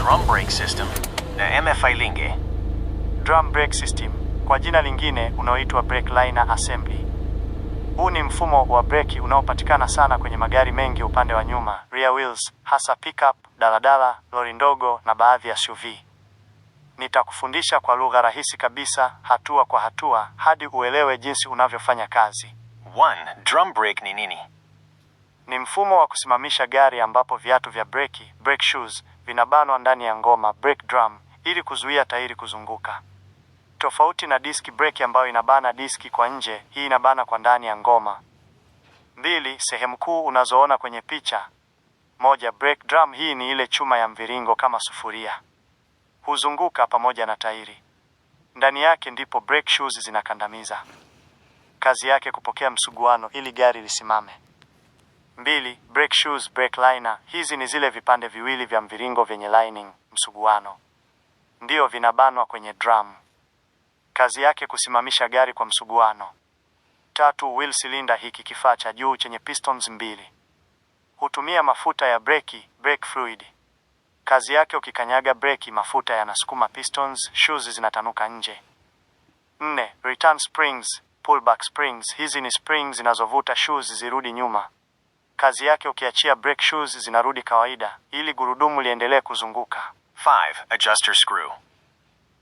drum brake system na MFI linge. Drum brake system, kwa jina lingine unaoitwa brake liner assembly. Huu ni mfumo wa breki unaopatikana sana kwenye magari mengi upande wa nyuma, rear wheels, hasa pickup, daladala, lori ndogo na baadhi ya SUV. Nitakufundisha kwa lugha rahisi kabisa, hatua kwa hatua, hadi uelewe jinsi unavyofanya kazi. 1. Drum brake ni nini? Ni mfumo wa kusimamisha gari ambapo viatu vya breki, brake shoes, vinabanwa ndani ya ngoma, brake drum, ili kuzuia tairi kuzunguka. Tofauti na diski breki ambayo inabana diski kwa nje, hii inabana kwa ndani ya ngoma. 2. Sehemu kuu unazoona kwenye picha. 1. Brake drum, hii ni ile chuma ya mviringo kama sufuria. Huzunguka pamoja na tairi. Ndani yake ndipo brake shoes zinakandamiza. Kazi yake kupokea msuguano ili gari lisimame. 2. Brake shoes, brake liner, hizi ni zile vipande viwili vya mviringo vyenye lining, msuguano. Ndio vinabanwa kwenye drum. Kazi yake kusimamisha gari kwa msuguano. 3. Wheel cylinder, hiki kifaa cha juu chenye pistons mbili. Hutumia mafuta ya breki, brake fluid. Kazi yake ukikanyaga breki, mafuta yanasukuma pistons, shoes zinatanuka nje. 4. Return springs, pullback springs, hizi ni springs zinazovuta shoes zirudi nyuma. Kazi yake ukiachia brake shoes zinarudi kawaida, ili gurudumu liendelee kuzunguka. 5. Adjuster screw.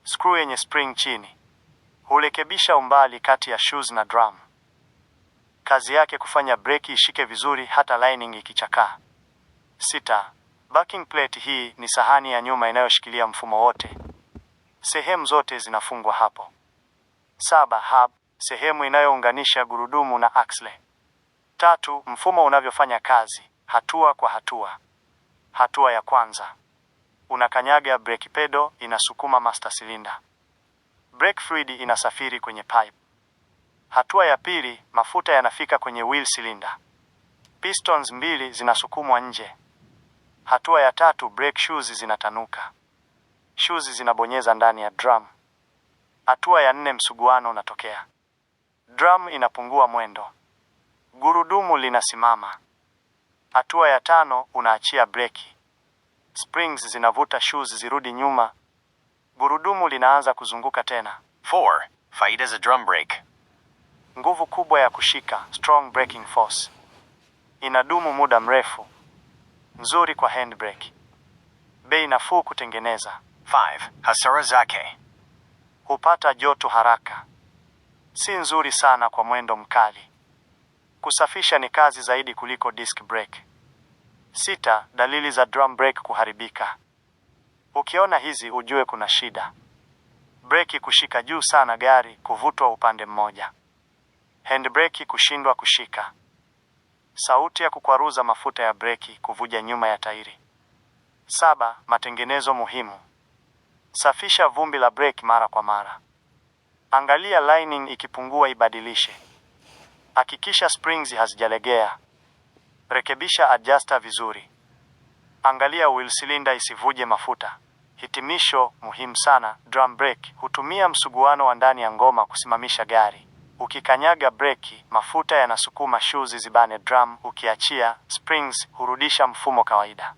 Screw yenye spring chini. Hurekebisha umbali kati ya shoes na drum. Kazi yake kufanya breki ishike vizuri hata lining ikichakaa. 6. Backing plate, hii ni sahani ya nyuma inayoshikilia mfumo wote. Sehemu zote zinafungwa hapo. 7. Hub, sehemu inayounganisha gurudumu na axle. 3. Mfumo unavyofanya kazi, hatua kwa hatua. Hatua ya kwanza. Unakanyaga brake pedal, inasukuma master cylinder. Brake fluid inasafiri kwenye pipe. Hatua ya pili, mafuta yanafika kwenye wheel cylinder. Pistons mbili zinasukumwa nje. Hatua ya tatu, brake shoes zinatanuka. Shoes zinabonyeza ndani ya drum. Hatua ya 4, msuguano unatokea. Drum inapungua mwendo. Gurudumu linasimama. Hatua ya 5, unaachia breki. Springs zinavuta shoes zirudi nyuma. Gurudumu linaanza kuzunguka tena. 4. Faida za drum brake. Nguvu kubwa ya kushika, strong braking force. Inadumu muda mrefu. Nzuri kwa handbrake. Bei nafuu kutengeneza. 5. Hasara zake. Hupata joto haraka. Si nzuri sana kwa mwendo mkali. Kusafisha ni kazi zaidi kuliko disc brake. 6. Dalili za drum brake kuharibika. Ukiona hizi ujue kuna shida. Breki kushika juu sana, gari kuvutwa upande mmoja. Handbrake kushindwa kushika. Sauti ya kukwaruza mafuta ya breki kuvuja nyuma ya tairi. 7. Matengenezo muhimu. Safisha vumbi la breki mara kwa mara. Angalia lining ikipungua, ibadilishe. Hakikisha springs hazijalegea. Rekebisha adjuster vizuri. Angalia wheel cylinder isivuje mafuta. Hitimisho muhimu sana, drum brake hutumia msuguano wa ndani ya ngoma kusimamisha gari. Ukikanyaga breki, mafuta yanasukuma shoes zibane drum, ukiachia springs hurudisha mfumo kawaida.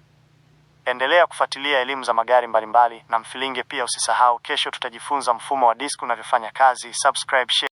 Endelea kufuatilia elimu za magari mbalimbali na mfilinge pia usisahau. Kesho tutajifunza mfumo wa disk unavyofanya kazi. Subscribe, share.